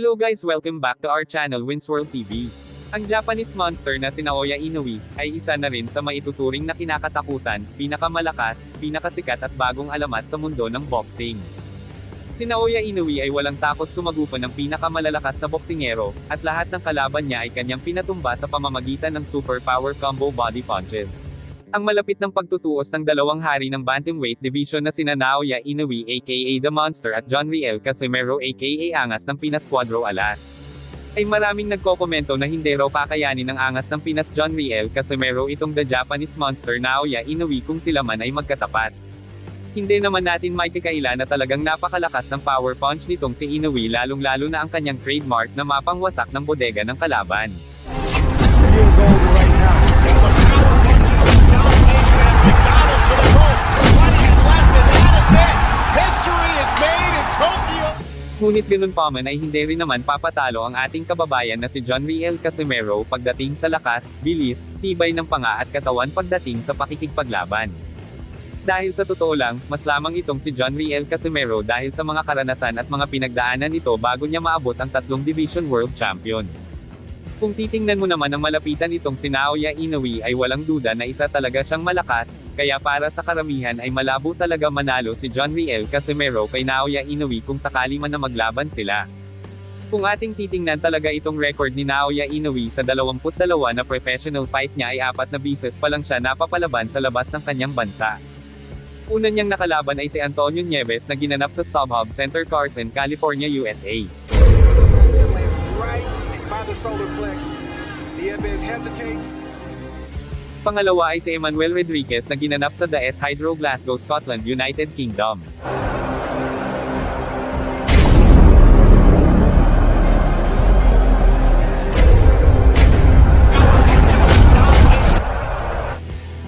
Hello guys, welcome back to our channel Winsworld TV. Ang Japanese monster na si Naoya Inoue, ay isa na rin sa maituturing na kinakatakutan, pinakamalakas, pinakasikat at bagong alamat sa mundo ng boxing. Si Naoya Inoue ay walang takot sumagupan ng pinakamalalakas na boksingero, at lahat ng kalaban niya ay kanyang pinatumba sa pamamagitan ng super power combo body punches. Ang malapit ng pagtutuos ng dalawang hari ng bantamweight division na sina Naoya Inoue aka The Monster at John Riel Casimero aka Angas ng Pinas Cuadro Alas. Ay maraming nagkokomento na hindi raw kakayanin ng Angas ng Pinas John Riel Casimero itong The Japanese Monster Naoya Inoue kung sila man ay magkatapat. Hindi naman natin maikakaila na talagang napakalakas ng power punch nitong si Inoue lalong-lalo na ang kanyang trademark na mapangwasak ng bodega ng kalaban. Ngunit ganun pa man ay hindi rin naman papatalo ang ating kababayan na si John Riel Casimero pagdating sa lakas, bilis, tibay ng panga at katawan pagdating sa pakikipaglaban. Dahil sa totoo lang, mas lamang itong si John Riel Casimero dahil sa mga karanasan at mga pinagdaanan nito bago niya maabot ang 3 Division World Champion. Kung titingnan mo naman ang malapitan itong si Naoya Inoue ay walang duda na isa talaga siyang malakas, kaya para sa karamihan ay malabo talaga manalo si John Riel Casimero kay Naoya Inoue kung sakali man na maglaban sila. Kung ating titingnan talaga itong record ni Naoya Inoue sa 22 na professional fight niya ay 4 na beses pa lang siya napapalaban sa labas ng kanyang bansa. Una niyang nakalaban ay si Antonio Nieves na ginanap sa StubHub Center Carson, California, USA. The solar plex. Nieves hesitates. Pangalawa ay si Emmanuel Rodriguez na ginanap sa The S Hydro Glasgow, Scotland, United Kingdom.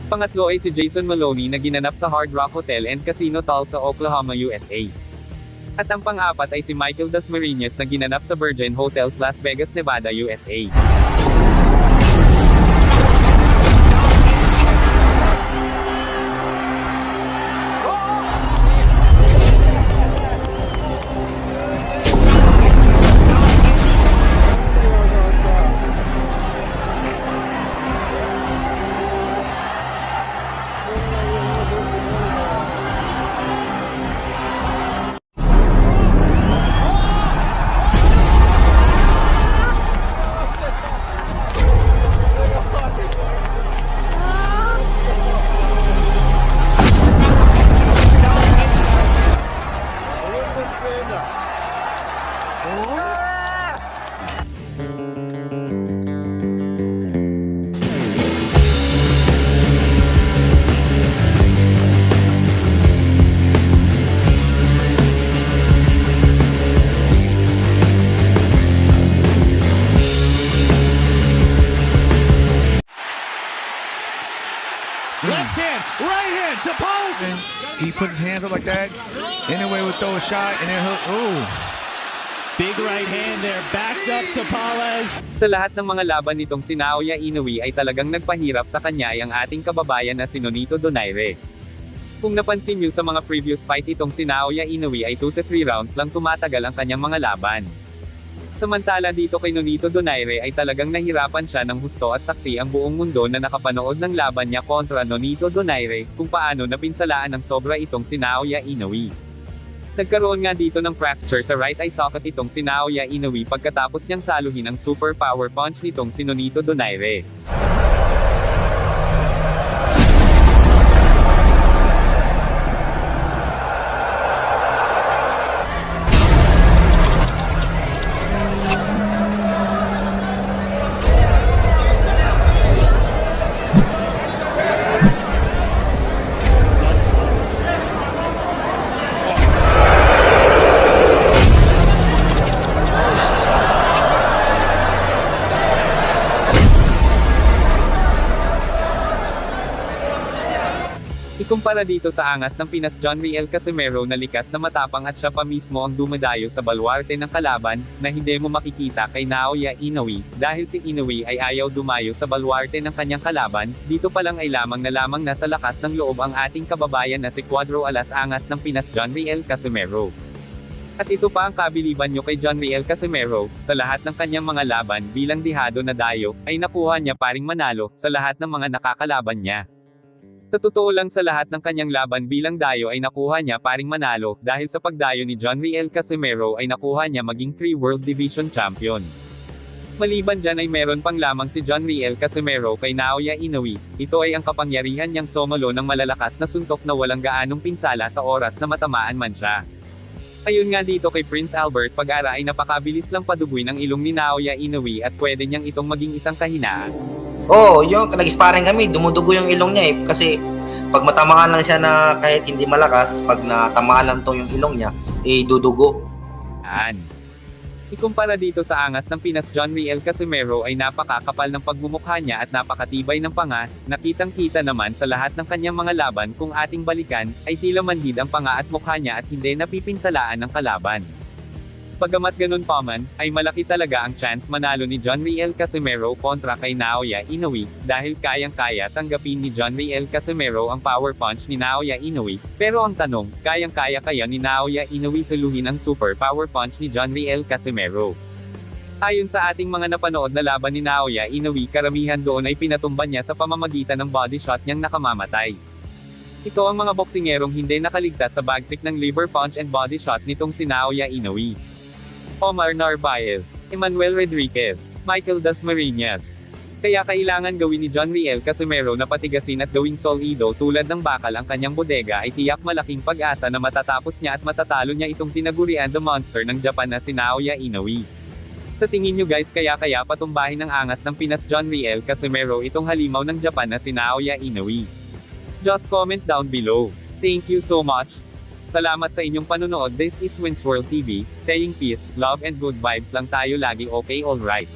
Pangatlo ay si Jason Maloney na ginanap sa Hard Rock Hotel and Casino Tulsa, Oklahoma, USA. At ang pang-apat ay si Michael Dasmariñas na ginanap sa Virgin Hotels Las Vegas, Nevada, USA. Left hand, right hand to Paulson. He puts his hands up like that. Inoue would throw a shot and then hook. Ooh. Big right hand there, backed up to Paulez. Sa lahat ng mga laban nitong si Naoya Inoue ay talagang nagpahirap sa kanya ay ang ating kababayan na si Nonito Donaire. Kung napansin niyo sa mga previous fight itong si Naoya Inoue ay 2 to 3 rounds lang tumatagal ang kanyang mga laban. Samantala dito kay Nonito Donaire ay talagang nahirapan siya ng husto at saksi ang buong mundo na nakapanood ng laban niya kontra Nonito Donaire, kung paano napinsalaan ng sobra itong si Naoya Inoue. Nagkaroon nga dito ng fracture sa right eye socket itong si Naoya Inoue pagkatapos niyang saluhin ang super power punch nitong si Nonito Donaire. Ikumpara dito sa Angas ng Pinas John Riel Casimero na likas na matapang at siya pa mismo ang dumadayo sa baluarte ng kalaban, na hindi mo makikita kay Naoya Inoue, dahil si Inoue ay ayaw dumayo sa baluarte ng kanyang kalaban. Dito pa lang ay lamang nasa lakas ng loob ang ating kababayan na si Cuadro Alas Angas ng Pinas John Riel Casimero. At ito pa ang kabiliban nyo kay John Riel Casimero, sa lahat ng kanyang mga laban bilang dihado na dayo, ay nakuha niya paring manalo, sa lahat ng mga nakakalaban niya. Sa totoo lang sa lahat ng kanyang laban bilang dayo ay nakuha niya paring manalo, dahil sa pagdayo ni John Riel Casimero ay nakuha niya maging 3 World Division Champion. Maliban dyan ay meron pang lamang si John Riel Casimero kay Naoya Inoue, ito ay ang kapangyarihan niyang sumalo ng malalakas na suntok na walang gaanong pinsala sa oras na matamaan man siya. Ayun nga dito kay Prince Albert Pagara ay napakabilis lang paduguin ang ilong ni Naoya Inoue at pwede niyang itong maging isang kahinaan. Oo, yung nag-sparring kami, dumudugo yung ilong niya kasi pag matamaan lang siya na kahit hindi malakas, pag natamaan lang to yung ilong niya, dudugo. Ikumpara dito sa angas ng Pinas John Riel Casimero ay napakakapal ng pagmumukha niya at napakatibay ng panga, nakitang-kita naman sa lahat ng kanyang mga laban kung ating balikan, ay tila manhid ang panga at mukha niya at hindi napipinsalaan ng kalaban. Bagamat ganun pa man, ay malaki talaga ang chance manalo ni John Riel Casimero kontra kay Naoya Inoue, dahil kayang-kaya tanggapin ni John Riel Casimero ang power punch ni Naoya Inoue, pero ang tanong, kayang-kaya kaya ni Naoya Inoue suluhin ang super power punch ni John Riel Casimero? Ayon sa ating mga napanood na laban ni Naoya Inoue, karamihan doon ay pinatumban niya sa pamamagitan ng body shot niyang nakamamatay. Ito ang mga boksingerong hindi nakaligtas sa bagsik ng liver punch and body shot nitong si Naoya Inoue. Omar Narvaez, Emmanuel Rodriguez, Michael Dasmariñas. Kaya kailangan gawin ni John Riel Casimero na patigasin at gawing solido tulad ng bakal ang kanyang bodega ay tiyak malaking pag-asa na matatapos niya at matatalo niya itong tinagurian the monster ng Japan na si Naoya Inoue. Sa tingin nyo guys kaya patumbahin ng angas ng Pinas John Riel Casimero itong halimaw ng Japan na si Naoya Inoue? Just comment down below. Thank you so much. Salamat sa inyong panunood. This is Winsworld TV, saying peace, love and good vibes lang tayo lagi, okay, alright.